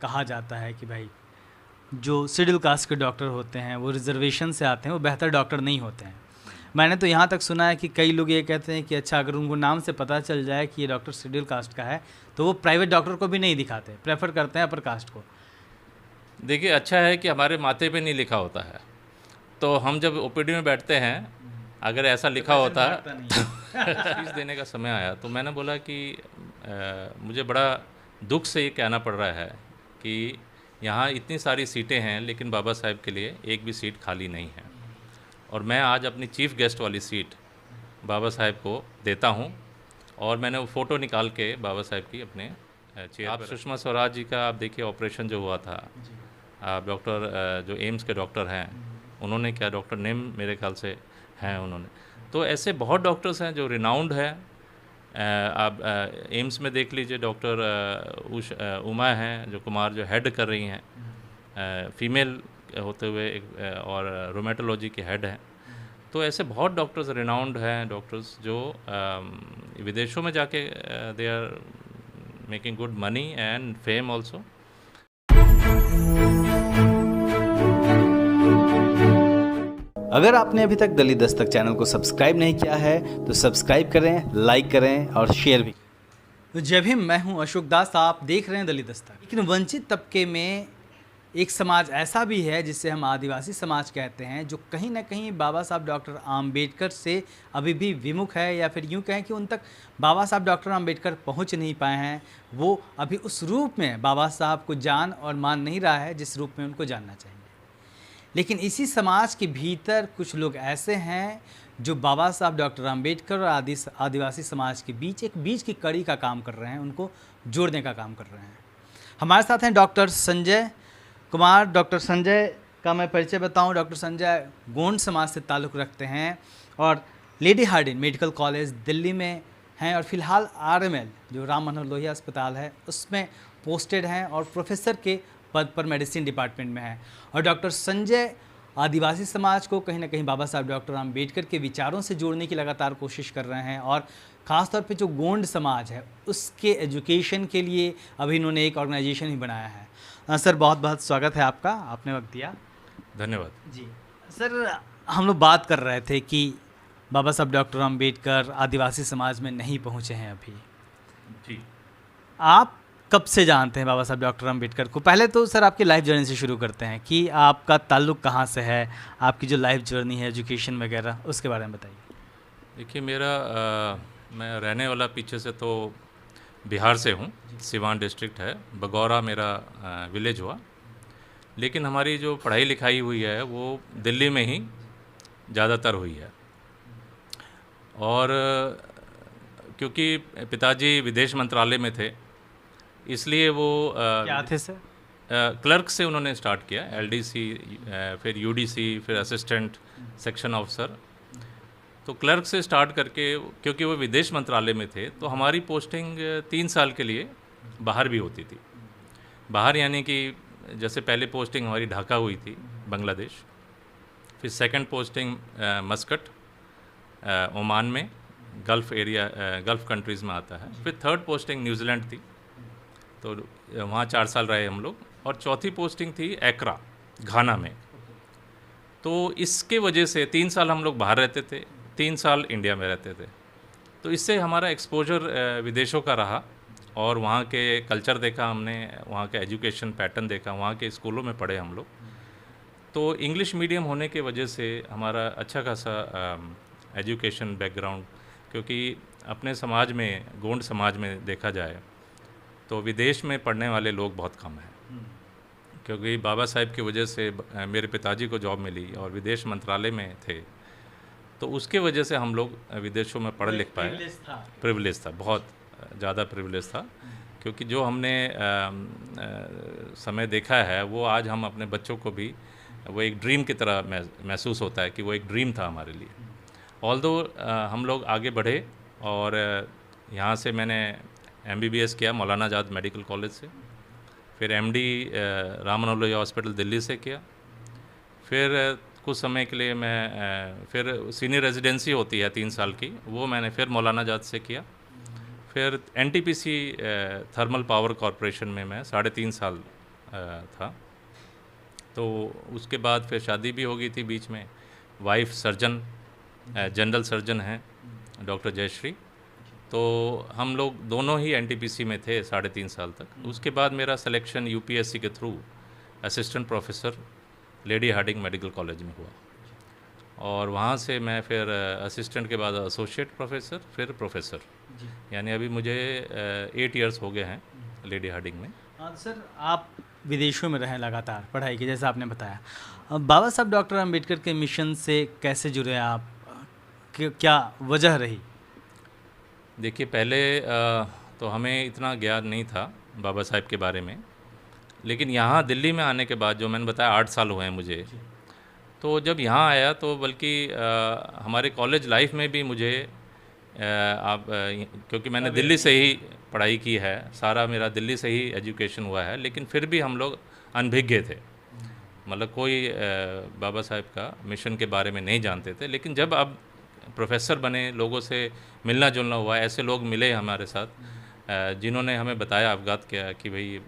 कहा जाता है कि भाई जो शेड्यूल कास्ट के डॉक्टर होते हैं वो रिजर्वेशन से आते हैं, वो बेहतर डॉक्टर नहीं होते हैं। मैंने तो यहाँ तक सुना है कि कई लोग ये कहते हैं कि अच्छा अगर उनको नाम से पता चल जाए कि ये डॉक्टर शेड्यूल कास्ट का है तो वो प्राइवेट डॉक्टर को भी नहीं दिखाते, प्रेफर करते हैं अपर कास्ट को। देखिए, अच्छा है कि हमारे माथे पे नहीं लिखा होता है, तो हम जब ओपीडी में बैठते हैं अगर ऐसा लिखा होता फीस देने का समय आया तो मैंने बोला कि मुझे बड़ा दुख से ये कहना पड़ रहा है कि यहाँ इतनी सारी सीटें हैं लेकिन बाबा साहेब के लिए एक भी सीट खाली नहीं है, और मैं आज अपनी चीफ गेस्ट वाली सीट बाबा साहेब को देता हूँ। और मैंने वो फ़ोटो निकाल के बाबा साहेब की अपने चेयर आप सुषमा स्वराज जी का आप देखिए ऑपरेशन जो हुआ था, आप डॉक्टर जो एम्स के डॉक्टर हैं उन्होंने क्या, डॉक्टर नेम मेरे ख्याल से हैं उन्होंने। तो ऐसे बहुत डॉक्टर्स हैं जो रिनाउंड है। आप एम्स में देख लीजिए डॉक्टर उमा हैं जो कुमार जो हेड कर रही हैं, फीमेल होते हुए एक और रोमेटोलॉजी के हेड हैं। तो ऐसे बहुत डॉक्टर्स रिनाउंड हैं, डॉक्टर्स जो विदेशों में जाके they are making good money and fame also. अगर आपने अभी तक दलित दस्तक चैनल को सब्सक्राइब नहीं किया है तो सब्सक्राइब करें, लाइक करें और शेयर भी। तो जय भीम, मैं हूं अशोक दास, आप देख रहे हैं दलित दस्तक। लेकिन वंचित तबके में एक समाज ऐसा भी है जिसे हम आदिवासी समाज कहते हैं, जो कहीं ना कहीं बाबा साहब डॉक्टर आम्बेडकर से अभी भी विमुख है, या फिर यूँ कहें कि उन तक बाबा साहब डॉक्टर आम्बेडकर पहुंच नहीं पाए हैं। वो अभी उस रूप में बाबा साहब को जान और मान नहीं रहा है जिस रूप में उनको जानना चाहिए। लेकिन इसी समाज के भीतर कुछ लोग ऐसे हैं जो बाबा साहब डॉक्टर आम्बेडकर और आदिवासी समाज के बीच एक बीच की कड़ी का काम कर रहे हैं, उनको जोड़ने का काम कर रहे हैं। हमारे साथ हैं डॉक्टर संजय कुमार। डॉक्टर संजय का मैं परिचय बताऊं, डॉक्टर संजय गोंड समाज से ताल्लुक़ रखते हैं और Lady Hardinge Medical College Delhi में हैं, और फिलहाल RML जो राम मनोहर लोहिया अस्पताल है उसमें पोस्टेड हैं और प्रोफेसर के पद पर मेडिसिन डिपार्टमेंट में है। और डॉक्टर संजय आदिवासी समाज को कहीं ना कहीं बाबा साहब डॉक्टर आम्बेडकर के विचारों से जोड़ने की लगातार कोशिश कर रहे हैं, और ख़ास तौर पे जो गोंड समाज है उसके एजुकेशन के लिए अभी इन्होंने एक ऑर्गेनाइजेशन ही बनाया है। सर बहुत बहुत स्वागत है आपका, आपने वक्त दिया। धन्यवाद जी सर, हम लोग बात कर रहे थे कि बाबा साहब डॉक्टर आम्बेडकर आदिवासी समाज में नहीं पहुँचे हैं अभी। जी, आप कब से जानते हैं बाबा साहब डॉक्टर आम्बेडकर को? पहले तो सर आपकी लाइफ जर्नी से शुरू करते हैं कि आपका ताल्लुक़ कहाँ से है, आपकी जो लाइफ जर्नी है एजुकेशन वगैरह उसके बारे में बताइए। देखिए मैं रहने वाला पीछे से तो बिहार से हूँ, सिवान डिस्ट्रिक्ट है, बगौरा मेरा विलेज हुआ। लेकिन हमारी जो पढ़ाई लिखाई हुई है वो दिल्ली में ही ज़्यादातर हुई है। और क्योंकि पिताजी विदेश मंत्रालय में थे इसलिए वो क्या थे सर? क्लर्क से उन्होंने स्टार्ट किया, LDC, फिर UDC, फिर असिस्टेंट सेक्शन ऑफिसर। तो क्लर्क से स्टार्ट करके, क्योंकि वो विदेश मंत्रालय में थे तो हमारी पोस्टिंग 3 साल के लिए बाहर भी होती थी। बाहर यानी कि जैसे पहले पोस्टिंग हमारी ढाका हुई थी बांग्लादेश, फिर सेकंड पोस्टिंग मस्कट ओमान में, गल्फ़ एरिया गल्फ़ कंट्रीज़ में आता है, फिर थर्ड पोस्टिंग न्यूजीलैंड थी तो वहाँ 4 साल रहे हम लोग, और चौथी पोस्टिंग थी एक्रा घाना में। तो इसके वजह से 3 साल हम लोग बाहर रहते थे, 3 साल इंडिया में रहते थे। तो इससे हमारा एक्सपोजर विदेशों का रहा और वहाँ के कल्चर देखा हमने, वहाँ के एजुकेशन पैटर्न देखा, वहाँ के स्कूलों में पढ़े हम लोग। तो इंग्लिश मीडियम होने के वजह से हमारा अच्छा खासा एजुकेशन बैकग्राउंड, क्योंकि अपने समाज में, गोंड समाज में देखा जाए तो विदेश में पढ़ने वाले लोग बहुत कम हैं। क्योंकि बाबा साहेब की वजह से मेरे पिताजी को जॉब मिली और विदेश मंत्रालय में थे, तो उसके वजह से हम लोग विदेशों में पढ़ लिख पाए। प्रिविलेज था, बहुत ज़्यादा प्रिविलेज था, क्योंकि जो हमने समय देखा है वो आज हम अपने बच्चों को भी वो एक ड्रीम की तरह महसूस होता है कि वो एक ड्रीम था हमारे लिए। ऑल्दो हम लोग आगे बढ़े और यहाँ से मैंने MBBS किया मौलाना आज़ाद मेडिकल कॉलेज से, फिर MD राम मनोहर लोहिया हॉस्पिटल दिल्ली से किया। फिर कुछ समय के लिए मैं फिर सीनियर रेजिडेंसी होती है 3 साल की, वो मैंने फिर मौलाना आज़ाद से किया। फिर NTPC थर्मल पावर कॉरपोरेशन में मैं 3.5 साल था। तो उसके बाद फिर शादी भी हो गई थी बीच में। वाइफ सर्जन, जनरल सर्जन हैं डॉक्टर जयश्री। तो हम लोग दोनों ही एनटीपीसी में थे 3.5 साल तक। उसके बाद मेरा सिलेक्शन यूपीएससी के through assistant professor Lady Hardinge Medical College में हुआ, और वहाँ से मैं फिर असिस्टेंट के बाद एसोसिएट प्रोफेसर, फिर प्रोफेसर, यानी अभी मुझे 8 इयर्स हो गए हैं लेडी हार्डिंग में। हाँ सर, आप विदेशों में रहें लगातार पढ़ाई की, जैसा आपने बताया। अब बाबा साहब डॉक्टर अंबेडकर के मिशन से कैसे जुड़े आप, क्या वजह रही? देखिए, पहले तो हमें इतना ज्ञान नहीं था बाबा साहब के बारे में, लेकिन यहाँ दिल्ली में आने के बाद, जो मैंने बताया 8 साल हुए हैं मुझे, तो जब यहाँ आया तो बल्कि हमारे कॉलेज लाइफ में भी मुझे क्योंकि मैंने दिल्ली से ही पढ़ाई की है, सारा मेरा दिल्ली से ही एजुकेशन हुआ है, लेकिन फिर भी हम लोग अनभिज्ञ थे, मतलब कोई बाबा साहब का मिशन के बारे में नहीं जानते थे। लेकिन जब अब प्रोफेसर बने, लोगों से मिलना जुलना हुआ, ऐसे लोग मिले हमारे साथ जिन्होंने हमें बताया, अवगत किया कि भाई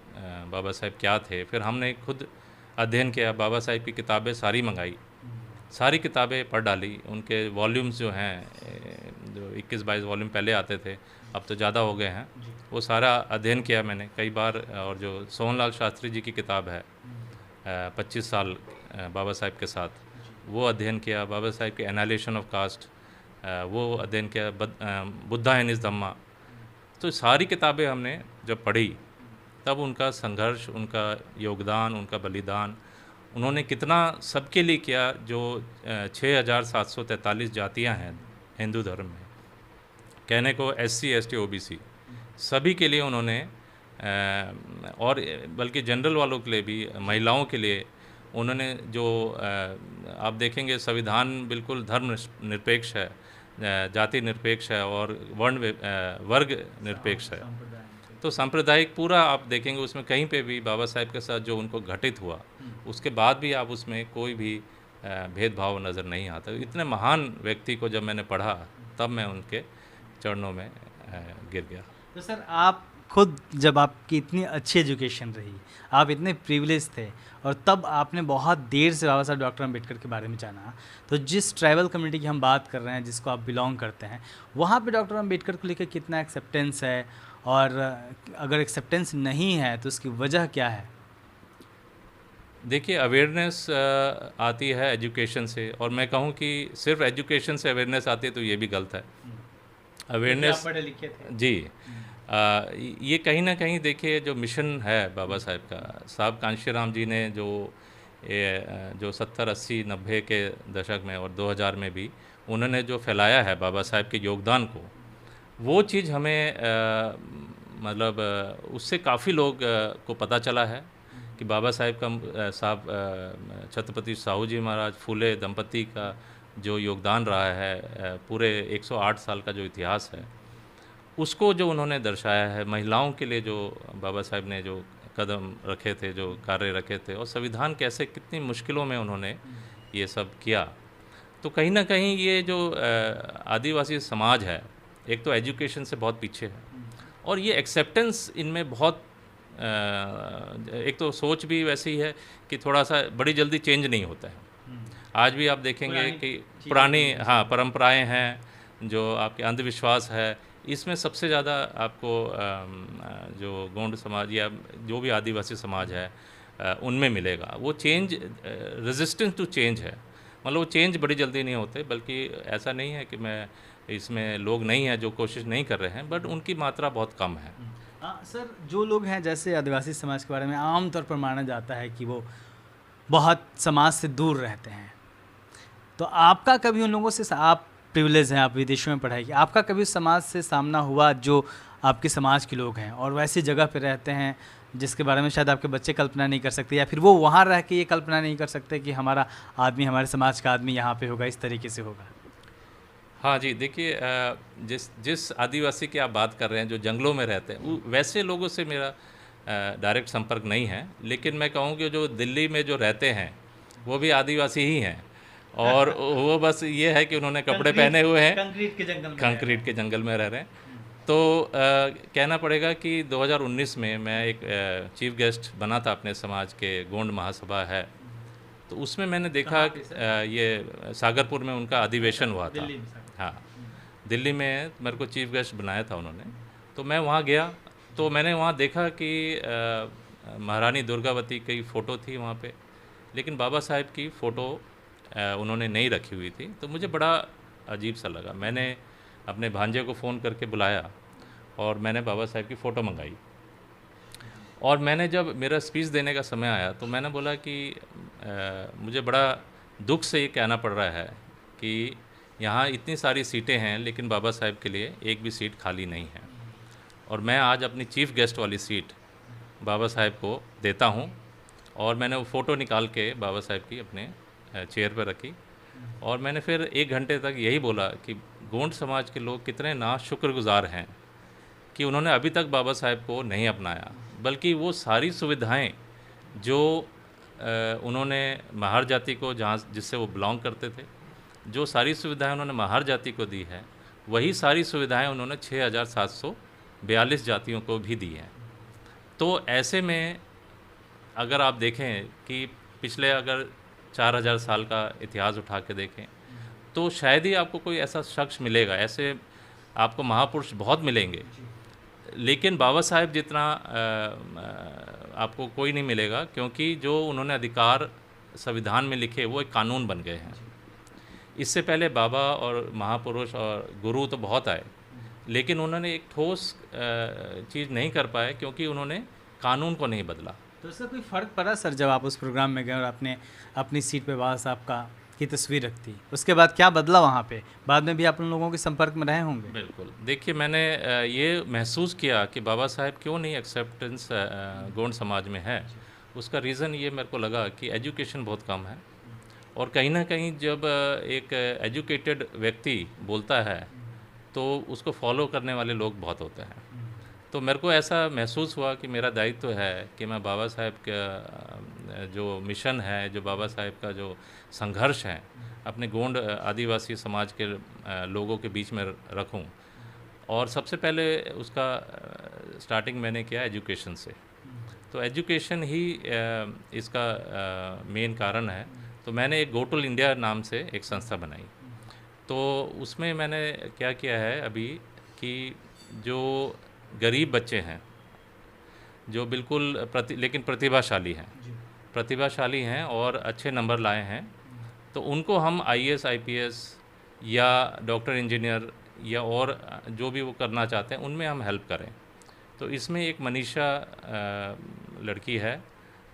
बाबा साहब क्या थे। फिर हमने खुद अध्ययन किया, बाबा साहब की किताबें सारी मंगाई, सारी किताबें पढ़ डाली। उनके वॉल्यूम्स जो हैं, जो 21-22 वॉल्यूम पहले आते थे, अब तो ज़्यादा हो गए हैं, वो सारा अध्ययन किया मैंने कई बार। और जो सोहनलाल शास्त्री जी की किताब है 25 साल बाबा साहब के साथ, वो अध्ययन किया। बाबा साहब के एनालिसिस ऑफ कास्ट, वो अध्ययन किया। बुद्धा इन इस धम्मा, तो सारी किताबें हमने जब पढ़ी, तब उनका संघर्ष, उनका योगदान, उनका बलिदान, उन्होंने कितना सबके लिए किया। जो 6743 जातियां हैं हिंदू धर्म में, कहने को SC ST OBC सभी के लिए उन्होंने, और बल्कि जनरल वालों के लिए भी, महिलाओं के लिए उन्होंने जो आप देखेंगे संविधान बिल्कुल धर्म निरपेक्ष है, जाति निरपेक्ष है और वर्ग निरपेक्ष है। तो सांप्रदायिक पूरा आप देखेंगे उसमें, कहीं पे भी बाबा साहब के साथ जो उनको घटित हुआ, उसके बाद भी आप उसमें कोई भी भेदभाव नज़र नहीं आता। इतने महान व्यक्ति को जब मैंने पढ़ा, तब मैं उनके चरणों में गिर गया। तो सर, आप खुद, जब आपकी इतनी अच्छी एजुकेशन रही, आप इतने प्रिविलेज थे, और तब आपने बहुत देर से बाबा साहब डॉक्टर अंबेडकर के बारे में जाना, तो जिस ट्राइबल कम्युनिटी की हम बात कर रहे हैं, जिसको आप बिलोंग करते हैं, वहाँ पे डॉक्टर अंबेडकर को लेकर कितना एक्सेप्टेंस है, और अगर एक्सेप्टेंस नहीं है तो उसकी वजह क्या है? देखिए, अवेयरनेस आती है एजुकेशन से, और मैं कहूँ कि सिर्फ एजुकेशन से अवेयरनेस आती है तो ये भी गलत है। अवेयरनेस, पढ़े लिखे थे जी, ये कहीं ना कहीं देखिए, जो मिशन है बाबा साहब का, साहब कांशीराम जी ने जो 70, 80, 90 के दशक में और 2000 में भी उन्होंने जो फैलाया है बाबा साहब के योगदान को, वो चीज़ हमें मतलब उससे काफ़ी लोग को पता चला है कि बाबा साहब का छत्रपति साहू जी महाराज फूले दंपति का जो योगदान रहा है, पूरे 108 साल का जो इतिहास है, उसको जो उन्होंने दर्शाया है। महिलाओं के लिए जो बाबा साहब ने जो कदम रखे थे, जो कार्य रखे थे, और संविधान कैसे कितनी मुश्किलों में उन्होंने ये सब किया। तो कहीं ना कहीं ये जो आदिवासी समाज है, एक तो एजुकेशन से बहुत पीछे है, और ये एक्सेप्टेंस इनमें बहुत एक तो सोच भी वैसी है कि थोड़ा सा बड़ी जल्दी चेंज नहीं होता है। आज भी आप देखेंगे कि पुरानी परंपराएं हैं, जो आपके अंधविश्वास है, इसमें सबसे ज़्यादा आपको जो गोंड समाज या जो भी आदिवासी समाज है उनमें मिलेगा। वो चेंज, रेजिस्टेंस टू चेंज है, मतलब वो चेंज बड़ी जल्दी नहीं होते। बल्कि ऐसा नहीं है कि मैं इसमें लोग नहीं हैं जो कोशिश नहीं कर रहे हैं, बट उनकी मात्रा बहुत कम है। सर, जो लोग हैं, जैसे आदिवासी समाज के बारे में आमतौर पर माना जाता है कि वो बहुत समाज से दूर रहते हैं, तो आपका कभी उन लोगों से, आप प्रिविलेज हैं, आप विदेशों में पढ़ाई की, आपका कभी उस समाज से सामना हुआ जो आपके समाज के लोग हैं और वैसी जगह पे रहते हैं जिसके बारे में शायद आपके बच्चे कल्पना नहीं कर सकते, या फिर वो वहाँ रह के ये कल्पना नहीं कर सकते कि हमारा आदमी, हमारे समाज का आदमी यहाँ पे होगा, इस तरीके से होगा? हाँ जी, देखिए, जिस आदिवासी की आप बात कर रहे हैं जो जंगलों में रहते हैं, वैसे लोगों से मेरा डायरेक्ट संपर्क नहीं है। लेकिन मैं कहूँ कि जो दिल्ली में जो रहते हैं वो भी आदिवासी ही हैं, और वो बस ये है कि उन्होंने कपड़े पहने हुए हैं, कंक्रीट के जंगल में रह रहे हैं। तो कहना पड़ेगा कि 2019 में मैं एक चीफ गेस्ट बना था अपने समाज के गोंड महासभा है, तो उसमें मैंने देखा ये सागरपुर में उनका अधिवेशन हुआ था। हाँ, दिल्ली में मेरे को चीफ गेस्ट बनाया था उन्होंने, तो मैं वहाँ गया तो मैंने वहाँ देखा कि महारानी दुर्गावती की फ़ोटो थी वहाँ पे, लेकिन बाबा साहेब की फ़ोटो उन्होंने नहीं रखी हुई थी। तो मुझे बड़ा अजीब सा लगा। मैंने अपने भांजे को फ़ोन करके बुलाया और मैंने बाबा साहेब की फ़ोटो मंगाई, और मैंने जब मेरा स्पीच देने का समय आया तो मैंने बोला कि मुझे बड़ा दुख से ये कहना पड़ रहा है कि यहाँ इतनी सारी सीटें हैं लेकिन बाबा साहेब के लिए एक भी सीट खाली नहीं है, और मैं आज अपनी चीफ़ गेस्ट वाली सीट बाबा साहेब को देता हूँ। और मैंने वो फ़ोटो निकाल के बाबा साहेब की अपने चेयर पर रखी, और मैंने फिर 1 घंटे तक यही बोला कि गोंड समाज के लोग कितने ना शुक्रगुजार हैं कि उन्होंने अभी तक बाबा साहेब को नहीं अपनाया, बल्कि वो सारी सुविधाएं जो उन्होंने महार जाति को, जहाँ जिससे वो बिलोंग करते थे, जो सारी सुविधाएं उन्होंने महार जाति को दी है, वही सारी सुविधाएं उन्होंने 6742 जातियों को भी दी हैं। तो ऐसे में अगर आप देखें कि पिछले अगर 4000 साल का इतिहास उठा के देखें तो शायद ही आपको कोई ऐसा शख्स मिलेगा, ऐसे आपको महापुरुष बहुत मिलेंगे, लेकिन बाबा साहेब जितना आपको कोई नहीं मिलेगा, क्योंकि जो उन्होंने अधिकार संविधान में लिखे वो एक कानून बन गए हैं। इससे पहले बाबा और महापुरुष और गुरु तो बहुत आए, लेकिन उन्होंने एक ठोस चीज़ नहीं कर पाए क्योंकि उन्होंने कानून को नहीं बदला। तो इससे कोई फ़र्क पड़ा सर जब आप उस प्रोग्राम में गए और आपने अपनी सीट पे बाबा साहब की तस्वीर रखी, उसके बाद क्या बदला वहाँ पे? बाद में भी आप उन लोगों के संपर्क में रहे होंगे। बिल्कुल, देखिए मैंने ये महसूस किया कि बाबा साहेब क्यों नहीं एक्सेप्टेंस गोंड समाज में है। उसका रीज़न ये मेरे को लगा कि एजुकेशन बहुत कम है, और कहीं ना कहीं जब एक एजुकेटेड व्यक्ति बोलता है तो उसको फॉलो करने वाले लोग बहुत होते हैं। तो मेरे को ऐसा महसूस हुआ कि मेरा दायित्व है कि मैं बाबा साहेब का जो मिशन है, जो बाबा साहेब का जो संघर्ष है, अपने गोंड आदिवासी समाज के लोगों के बीच में रखूं। और सबसे पहले उसका स्टार्टिंग मैंने किया एजुकेशन से। तो एजुकेशन ही इसका मेन कारण है। तो मैंने एक गोटुल इंडिया नाम से एक संस्था बनाई। तो उसमें मैंने क्या किया है अभी कि जो गरीब बच्चे हैं, जो बिल्कुल लेकिन प्रतिभाशाली हैं और अच्छे नंबर लाए हैं, तो उनको हम IAS IPS या डॉक्टर इंजीनियर या और जो भी वो करना चाहते हैं उनमें हम हेल्प करें। तो इसमें एक मनीषा लड़की है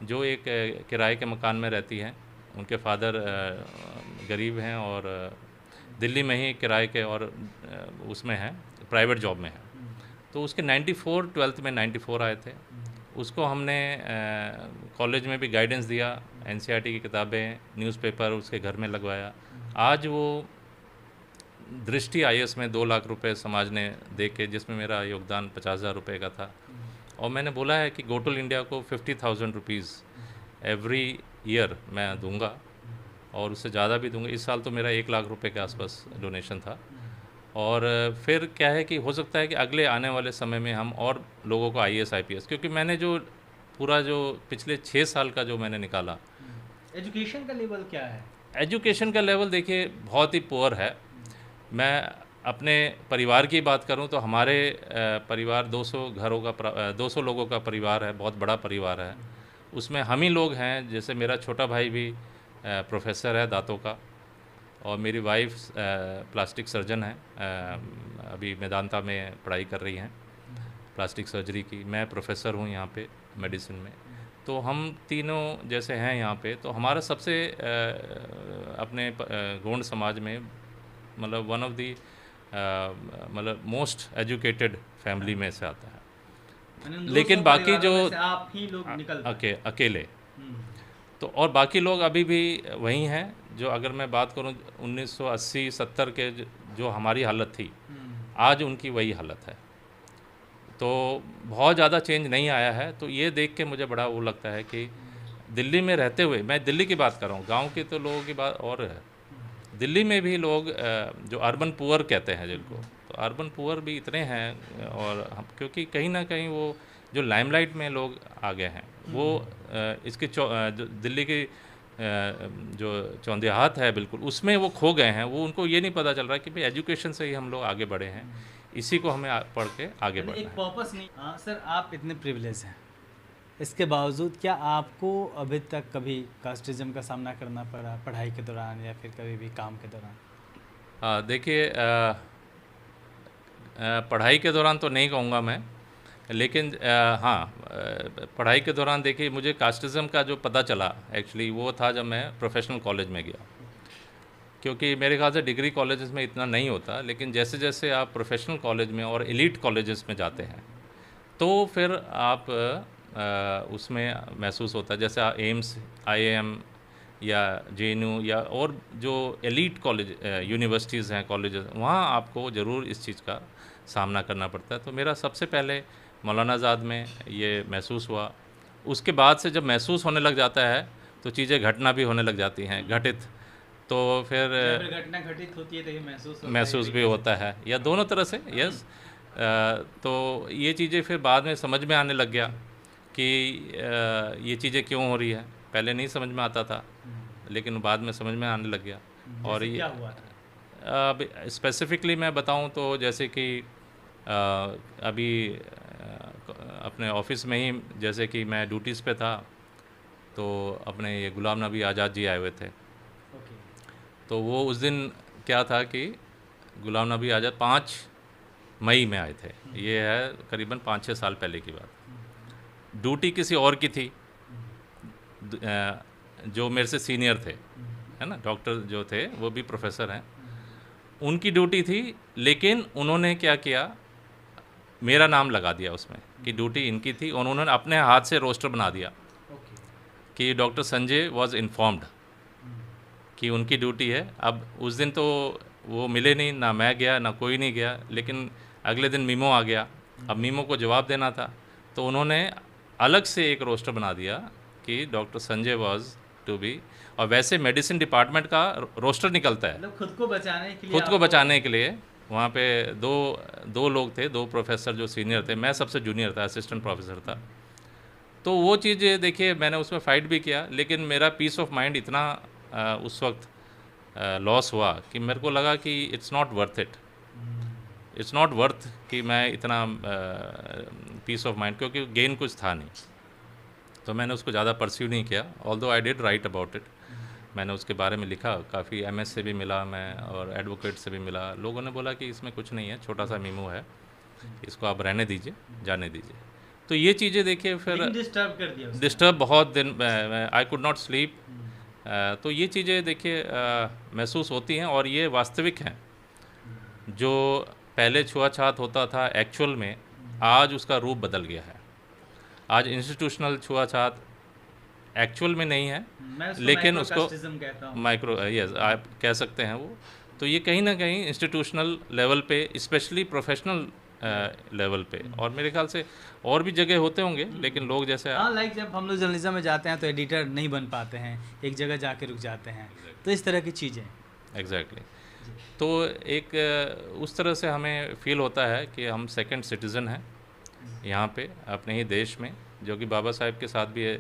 जो एक किराए के मकान में रहती है। उनके फादर गरीब हैं और दिल्ली में ही किराए के और उसमें हैं, प्राइवेट जॉब में है। तो उसके 94 12th में 94 आए थे। उसको हमने कॉलेज में भी गाइडेंस दिया, NCERT की किताबें, न्यूज़पेपर उसके घर में लगवाया। आज वो दृष्टि IAS में 2 लाख रुपए समाज ने दे के, जिसमें मेरा योगदान 50,000 रुपये का था। और मैंने बोला है कि गोटुल इंडिया को 50,000 रुपीज़ एवरी ईयर मैं दूंगा, और उससे ज़्यादा भी दूंगा। इस साल तो मेरा 1 लाख रुपए के आसपास डोनेशन था। और फिर क्या है कि हो सकता है कि अगले आने वाले समय में हम और लोगों को IAS IPS, क्योंकि मैंने जो पूरा जो पिछले 6 साल का जो मैंने निकाला। एजुकेशन का लेवल क्या है? एजुकेशन का लेवल देखिए बहुत ही पुअर है। मैं अपने परिवार की बात करूं तो हमारे परिवार 200 लोगों का परिवार है, बहुत बड़ा परिवार है। उसमें हम ही लोग हैं, जैसे मेरा छोटा भाई भी प्रोफेसर है दांतों का, और मेरी वाइफ प्लास्टिक सर्जन है, अभी मेदांता में पढ़ाई कर रही हैं प्लास्टिक सर्जरी की। मैं प्रोफेसर हूँ यहाँ पे मेडिसिन में। तो हम तीनों जैसे हैं यहाँ पे। तो हमारा सबसे अपने गोंड समाज में मतलब वन ऑफ दी मतलब मोस्ट एजुकेटेड फैमिली में से आता है। लेकिन बाकी जो आप ही लोग निकल अकेले, तो और बाकी लोग अभी भी वही हैं। जो अगर मैं बात करूं 1980-70 के जो हमारी हालत थी, आज उनकी वही हालत है। तो बहुत ज़्यादा चेंज नहीं आया है। तो ये देख के मुझे बड़ा वो लगता है कि दिल्ली में रहते हुए, मैं दिल्ली की बात कर रहा हूँ, गांव के तो लोगों की बात और है। दिल्ली में भी लोग जो अर्बन पुअर कहते हैं जिनको, तो तो अर्बन पुअर भी इतने हैं, और हम क्योंकि कहीं ना कहीं वो जो लाइमलाइट में लोग आ गए हैं वो इसके जो दिल्ली की जो चौंधियाहत है बिल्कुल उसमें वो खो गए हैं। वो उनको ये नहीं पता चल रहा कि भाई एजुकेशन से ही हम लोग आगे बढ़े हैं, इसी को हमें पढ़ के आगे बढ़ना एक है। पर्पस नहीं। हाँ सर, आप इतने प्रिविलेज हैं, इसके बावजूद क्या आपको अभी तक कभी कास्टिज्म का सामना करना पड़ा पढ़ाई के दौरान या फिर कभी भी काम के दौरान? देखिए, पढ़ाई के दौरान तो नहीं कहूँगा मैं, लेकिन हाँ, पढ़ाई के दौरान देखिए मुझे कास्टिज़म का जो पता चला एक्चुअली वो था जब मैं प्रोफेशनल कॉलेज में गया, क्योंकि मेरे ख्याल से डिग्री कॉलेजेस में इतना नहीं होता, लेकिन जैसे जैसे आप प्रोफेशनल कॉलेज में और एलीट कॉलेजेस में जाते हैं तो फिर आप उसमें महसूस होता है, जैसे एम्स, IIM या JNU या और जो एलीट कॉलेज यूनिवर्सिटीज़ हैं, कॉलेजेस, वहाँ आपको ज़रूर इस चीज़ का सामना करना पड़ता है। तो मेरा सबसे पहले मौलाना आज़ाद में ये महसूस हुआ। उसके बाद से जब महसूस होने लग जाता है तो चीज़ें घटना भी होने लग जाती हैं, घटित। तो फिर घटना घटित होती है तो ये महसूस भी होता है, या दोनों तरह से, यस। तो ये चीज़ें फिर बाद में समझ में आने लग गया कि ये चीज़ें क्यों हो रही है। पहले नहीं समझ में आता था, लेकिन बाद में समझ में आने लग गया। और ये क्या हुआ था? अब स्पेसिफिकली मैं बताऊं तो जैसे कि अभी अपने ऑफिस में ही जैसे कि मैं ड्यूटीज़ पे था, तो अपने ये गुलाम नबी आज़ाद जी आए हुए थे। ओके। तो वो उस दिन क्या था कि गुलाम नबी आज़ाद 5 मई में आए थे। ये है करीबन 5-6 साल पहले की बात। ड्यूटी किसी और की थी, जो मेरे से सीनियर थे, है ना, डॉक्टर जो थे वो भी प्रोफेसर हैं, उनकी ड्यूटी थी। लेकिन उन्होंने क्या किया, मेरा नाम लगा दिया उसमें कि ड्यूटी इनकी थी, और उन्होंने अपने हाथ से रोस्टर बना दिया कि डॉक्टर संजय वाज इन्फॉर्म्ड कि उनकी ड्यूटी है। अब उस दिन तो वो मिले नहीं, ना मैं गया ना कोई नहीं गया, लेकिन अगले दिन मीमो आ गया। अब मीमो को जवाब देना था, तो उन्होंने अलग से एक रोस्टर बना दिया कि doctor Sanjay was to be. और वैसे मेडिसिन डिपार्टमेंट का रोस्टर निकलता है, मतलब खुद को बचाने के लिए, खुद को बचाने के लिए। वहाँ पे दो लोग थे, 2 प्रोफेसर जो सीनियर थे, मैं सबसे जूनियर था, असिस्टेंट प्रोफेसर था। तो वो चीज़ देखिए मैंने उसमें फ़ाइट भी किया, लेकिन मेरा पीस ऑफ माइंड इतना उस वक्त लॉस हुआ कि मेरे को लगा कि it's not worth it, it's not worth कि मैं इतना पीस ऑफ माइंड, क्योंकि गेन कुछ था नहीं। तो मैंने उसको ज़्यादा परस्यू नहीं किया, although I did right about it. मैंने उसके बारे में लिखा, काफ़ी MS से भी मिला मैं और एडवोकेट से भी मिला। लोगों ने बोला कि इसमें कुछ नहीं है, छोटा सा मीमो है, इसको आप रहने दीजिए, जाने दीजिए। तो ये चीज़ें देखिए फिर डिस्टर्ब कर दिया, डिस्टर्ब बहुत दिन, आई कुड नॉट स्लीप। तो ये चीज़ें देखिए महसूस होती हैं, और ये वास्तविक हैं। जो पहले छुआछात होता था एक्चुअल में, आज उसका रूप बदल गया है। आज इंस्टीट्यूशनल छुआछात एक्चुअल में नहीं है, लेकिन उसको माइक्रो, यस आप कह सकते हैं वो। तो ये कहीं ना कहीं इंस्टीट्यूशनल लेवल पे, स्पेशली प्रोफेशनल लेवल पे, और मेरे ख्याल से और भी जगह होते होंगे, लेकिन लोग जैसे लाइक जब हम लोग जर्नलिज्म में जाते हैं तो एडिटर नहीं बन पाते हैं, एक जगह जाके रुक जाते हैं, तो इस तरह की चीज़ें। एग्जैक्टली। तो एक उस तरह से हमें फील होता है कि हम सेकंड सिटीज़न हैं यहाँ पे अपने ही देश में, जो कि बाबा साहेब के साथ भी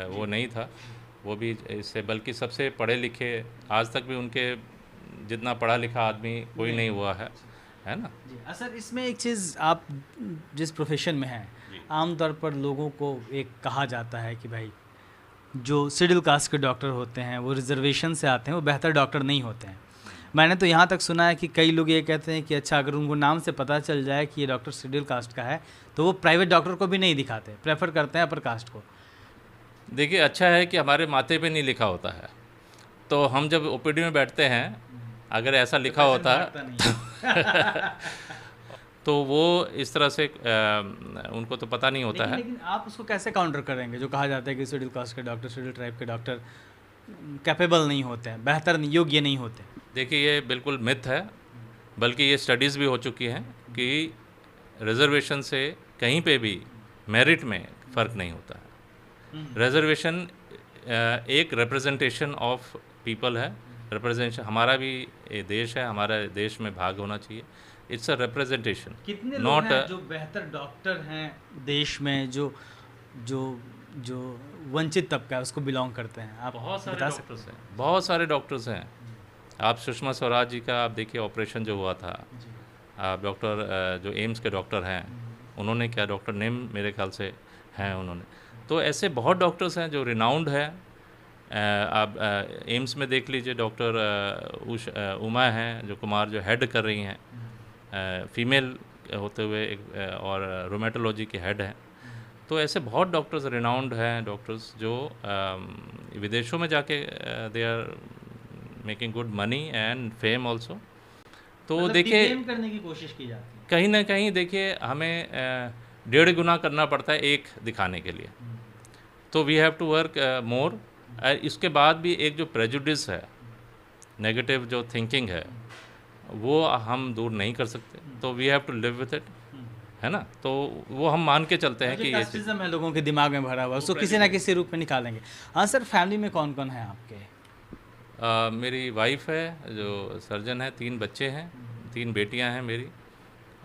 वो नहीं था। वो भी इससे बल्कि सबसे पढ़े लिखे, आज तक भी उनके जितना पढ़ा लिखा आदमी कोई नहीं हुआ है ना। जी सर, इसमें एक चीज़, आप जिस प्रोफेशन में हैं, आमतौर पर लोगों को एक कहा जाता है कि भाई जो शेड्यूल कास्ट के डॉक्टर होते हैं वो रिजर्वेशन से आते हैं, वो बेहतर डॉक्टर नहीं होते हैं। मैंने तो यहाँ तक सुना है कि कई लोग ये कहते हैं कि अच्छा, अगर उनको नाम से पता चल जाए कि ये डॉक्टर शेड्यूल कास्ट का है तो वो प्राइवेट डॉक्टर को भी नहीं दिखाते, प्रेफर करते हैं अपर कास्ट को। देखिए, अच्छा है कि हमारे माथे पे नहीं लिखा होता है, तो हम जब OPD में बैठते हैं, अगर ऐसा लिखा होता है तो वो इस तरह से उनको तो पता नहीं होता है। लेकिन आप उसको कैसे काउंटर करेंगे जो कहा जाता है कि शेड्यूल कास्ट के डॉक्टर, शेड्यूल ट्राइब के डॉक्टर कैपेबल नहीं होते हैं, बेहतर नहीं, योग्य नहीं होते? देखिए, ये बिल्कुल मिथ है, बल्कि ये स्टडीज़ भी हो चुकी हैं कि रिजर्वेशन से कहीं पे भी मेरिट में फ़र्क नहीं होता है। रिजर्वेशन एक रिप्रेजेंटेशन ऑफ पीपल है, रिप्रेजेंटेशन। हमारा भी ये देश है, हमारा देश में भाग होना चाहिए, इट्स अ रिप्रेजेंटेशन, कितने लोग नॉट हैं जो बेहतर डॉक्टर हैं देश में, जो जो जो वंचित तबका है उसको बिलोंग करते हैं, आप बहुत सारे बता सकते डॉक्टर्स हैं, बहुत सारे डॉक्टर्स हैं। आप सुषमा स्वराज जी का आप देखिए ऑपरेशन जो हुआ था, हैं? जी। आप डॉक्टर जो एम्स के डॉक्टर हैं, उन्होंने क्या, डॉक्टर नेम मेरे ख्याल से हैं उन्होंने। तो ऐसे बहुत डॉक्टर्स हैं जो रिनाउंड है। आप एम्स में देख लीजिए, डॉक्टर उमा हैं जो कुमार, जो हेड कर रही हैं, फीमेल होते हुए एक, और रोमेटोलॉजी के हेड हैं। तो ऐसे बहुत डॉक्टर्स रिनाउंड हैं, डॉक्टर्स जो विदेशों में जाके they are making good money and fame also. तो मतलब देखिए, डिफेम करने की कोशिश की जाती है। कहीं ना कहीं देखिए हमें 1.5 गुना करना पड़ता है एक दिखाने के लिए। तो we have to work more. इसके बाद भी एक जो प्रेजुडिस है, नेगेटिव जो थिंकिंग है, वो हम दूर नहीं कर सकते। तो we have to live with it, है ना। तो वो हम मान के चलते हैं जो कि ये चीज़। कास्टिज्म है लोगों के दिमाग में भरा हुआ, उसको किसी ना किसी रूप में निकालेंगे। हाँ सर, फैमिली में कौन कौन है आपके? मेरी वाइफ है जो सर्जन है, 3 बच्चे हैं, 3 बेटियां हैं मेरी,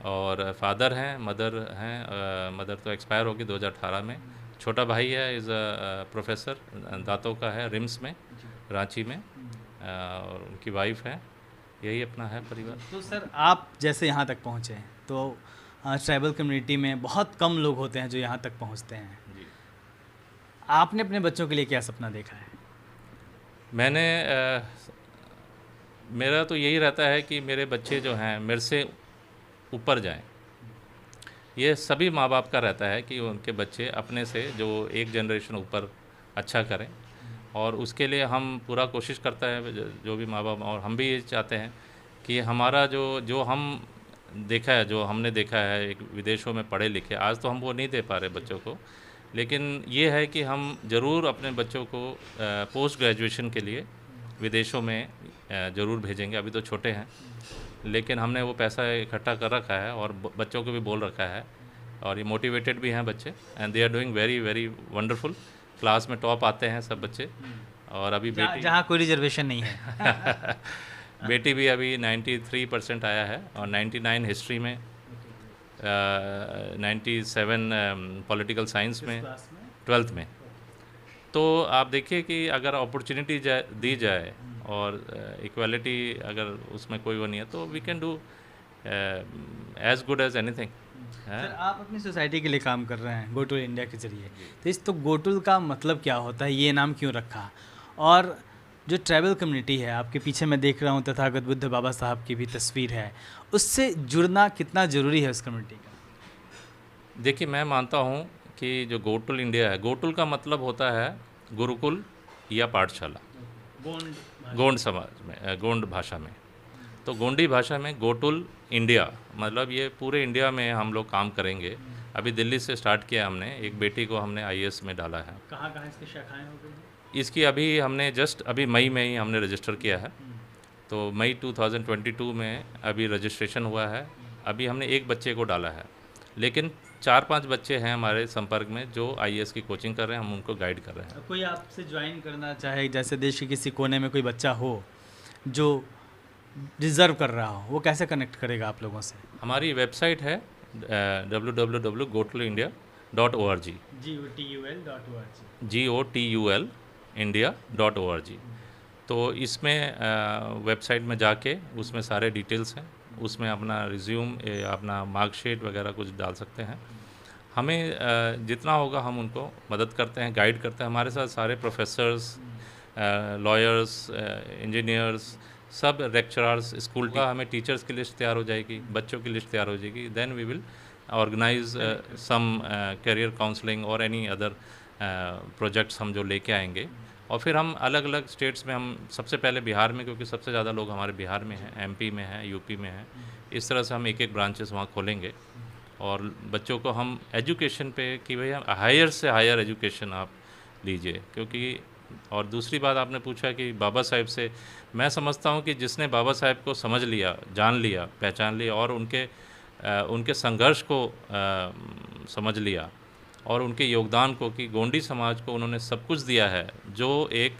और फादर हैं, मदर हैं। मदर तो एक्सपायर होगी 2018 में। छोटा भाई है, इज़ अ प्रोफेसर, दांतों का है, रिम्स में, रांची में। और उनकी वाइफ है। यही अपना है परिवार। तो सर आप जैसे यहाँ तक पहुँचे हैं, तो ट्राइबल कम्युनिटी में बहुत कम लोग होते हैं जो यहाँ तक पहुँचते हैं। जी, आपने अपने बच्चों के लिए क्या सपना देखा है? मैंने मेरा तो यही रहता है कि मेरे बच्चे जो हैं मेरे से ऊपर जाएं। ये सभी माँ बाप का रहता है कि उनके बच्चे अपने से जो एक जनरेशन ऊपर अच्छा करें, और उसके लिए हम पूरा कोशिश करता है जो भी माँ बाप, और हम भी ये चाहते हैं कि हमारा जो जो हम देखा है, जो हमने देखा है एक विदेशों में पढ़े लिखे, आज तो हम वो नहीं दे पा रहे बच्चों को, लेकिन ये है कि हम ज़रूर अपने बच्चों को पोस्ट ग्रेजुएशन के लिए विदेशों में ज़रूर भेजेंगे। अभी तो छोटे हैं, लेकिन हमने वो पैसा इकट्ठा कर रखा है और बच्चों को भी बोल रखा है, और ये मोटिवेटेड भी हैं बच्चे, and they are doing very very wonderful. Class में टॉप आते हैं सब बच्चे। और अभी बेटी जहाँ कोई रिजर्वेशन नहीं है। बेटी भी अभी 93% आया है, और 99 हिस्ट्री में, 97 पॉलिटिकल साइंस में, 12th में। तो आप देखिए कि अगर अपॉर्चुनिटी दी जाए और इक्वालिटी अगर उसमें कोई वो नहीं है, तो we can do as good as anything. Sir आप अपनी सोसाइटी के लिए काम कर रहे हैं गोटुल इंडिया के जरिए, तो गोटुल का मतलब क्या होता है, ये नाम क्यों रखा? और जो ट्राइबल कम्युनिटी है, आपके पीछे मैं देख रहा हूँ तथागत बुद्ध बाबा साहब की भी तस्वीर है, उससे जुड़ना कितना ज़रूरी है उस कम्युनिटी का? देखिए, मैं मानता हूँ कि जो गोटुल इंडिया है, गोटुल का मतलब होता है गुरुकुल या पाठशाला, गोंड समाज में, गोंड भाषा में। तो गोंडी भाषा में गोटुल इंडिया मतलब ये पूरे इंडिया में हम लोग काम करेंगे। अभी दिल्ली से स्टार्ट किया हमने, एक बेटी को हमने IAS में डाला है। कहाँ कहाँ इसकी शाखाएं हो गई हैं? इसकी अभी हमने जस्ट अभी मई में ही हमने रजिस्टर किया है। तो मई 2022 में अभी रजिस्ट्रेशन हुआ है। अभी हमने एक बच्चे को डाला है, लेकिन 4-5 बच्चे हैं हमारे संपर्क में जो IAS की कोचिंग कर रहे हैं, हम उनको गाइड कर रहे हैं। कोई आपसे ज्वाइन करना चाहे, जैसे देश के किसी कोने में कोई बच्चा हो जो डिज़र्व कर रहा हो, वो कैसे कनेक्ट करेगा आप लोगों से? हमारी वेबसाइट है www.gotulindia.org, GOTUL.org। तो इसमें वेबसाइट में जाके उसमें सारे डिटेल्स हैं, उसमें अपना रिज्यूम या अपना मार्कशीट वगैरह कुछ डाल सकते हैं। हमें जितना होगा हम उनको मदद करते हैं, गाइड करते हैं। हमारे साथ सारे प्रोफेसर्स, लॉयर्स, इंजीनियर्स, सब लेक्चरर्स, स्कूल का हमें टीचर्स की लिस्ट तैयार हो जाएगी, बच्चों की लिस्ट तैयार हो जाएगी। Then we will organise some career counselling और एनी अदर प्रोजेक्ट्स हम जो लेके आएंगे। और फिर हम अलग अलग स्टेट्स में, हम सबसे पहले बिहार में, क्योंकि सबसे ज़्यादा लोग हमारे बिहार में हैं, MP में हैं, UP में हैं। इस तरह से हम एक एक ब्रांचेस वहाँ खोलेंगे और बच्चों को हम एजुकेशन पे कि भैया हायर से हायर एजुकेशन आप लीजिए। क्योंकि और दूसरी बात आपने पूछा कि बाबा साहेब से, मैं समझता हूँ कि जिसने बाबा साहेब को समझ लिया, जान लिया, पहचान लिया और उनके संघर्ष को समझ लिया और उनके योगदान को, कि गोंडी समाज को उन्होंने सब कुछ दिया है जो एक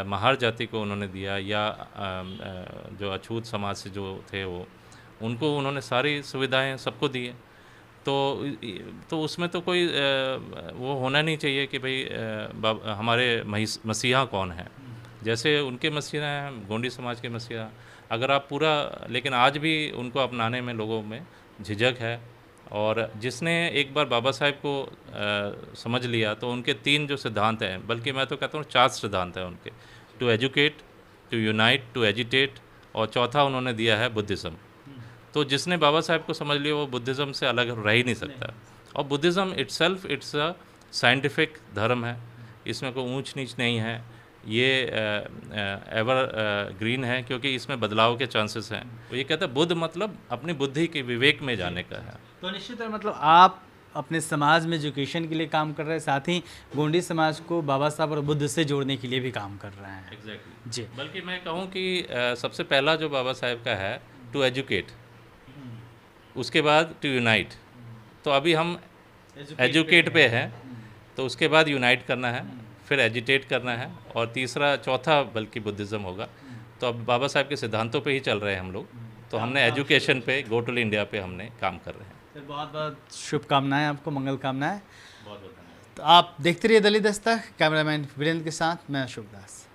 महार जाति को उन्होंने दिया, या जो अछूत समाज से जो थे वो, उनको उन्होंने सारी सुविधाएं सबको दी है। तो उसमें तो कोई वो होना नहीं चाहिए कि भाई हमारे मसीहा कौन है। जैसे उनके मसीहा हैं, गोंडी समाज के मसीहा, अगर आप पूरा, लेकिन आज भी उनको अपनाने में लोगों में झिझक है। और जिसने एक बार बाबा साहेब को समझ लिया तो उनके 3 जो सिद्धांत हैं, बल्कि मैं तो कहता हूँ 4 सिद्धांत हैं उनके, to educate, to unite, to agitate, और चौथा उन्होंने दिया है बुद्धिज़्म। तो जिसने बाबा साहेब को समझ लिया वो बुद्धिज़्म से अलग रह ही नहीं सकता। और Buddhism itself it's a scientific धर्म है, इसमें कोई ऊंच नीच नहीं है, ये एवर ग्रीन है, क्योंकि इसमें बदलाव के चांसेस हैं। तो ये कहता है बुद्ध मतलब अपनी बुद्धि के विवेक में जाने का है। तो निश्चित है, मतलब आप अपने समाज में एजुकेशन के लिए काम कर रहे हैं, साथ ही गोंडी समाज को बाबा साहब और बुद्ध से जोड़ने के लिए भी काम कर रहे हैं। एग्जैक्टली जी। बल्कि मैं कहूँ कि सबसे पहला जो बाबा साहेब का है टू एजुकेट, उसके बाद टू यूनाइट। तो अभी हम एजुकेट पे हैं, तो उसके बाद यूनाइट करना है, फिर एजिटेट करना है, और तीसरा चौथा बल्कि बुद्धिज़्म होगा। तो अब बाबा साहब के सिद्धांतों पे ही चल रहे हैं हम लोग। तो हमने एजुकेशन पे, गो टू इंडिया पे हमने काम कर रहे हैं। फिर बहुत बहुत शुभकामनाएं आपको, मंगल कामनाएं। बहुत बहुत धन्यवाद। तो आप देखते रहिए दलित दस्तक। कैमरामैन वीरेंद्र के साथ मैं अशोक दास।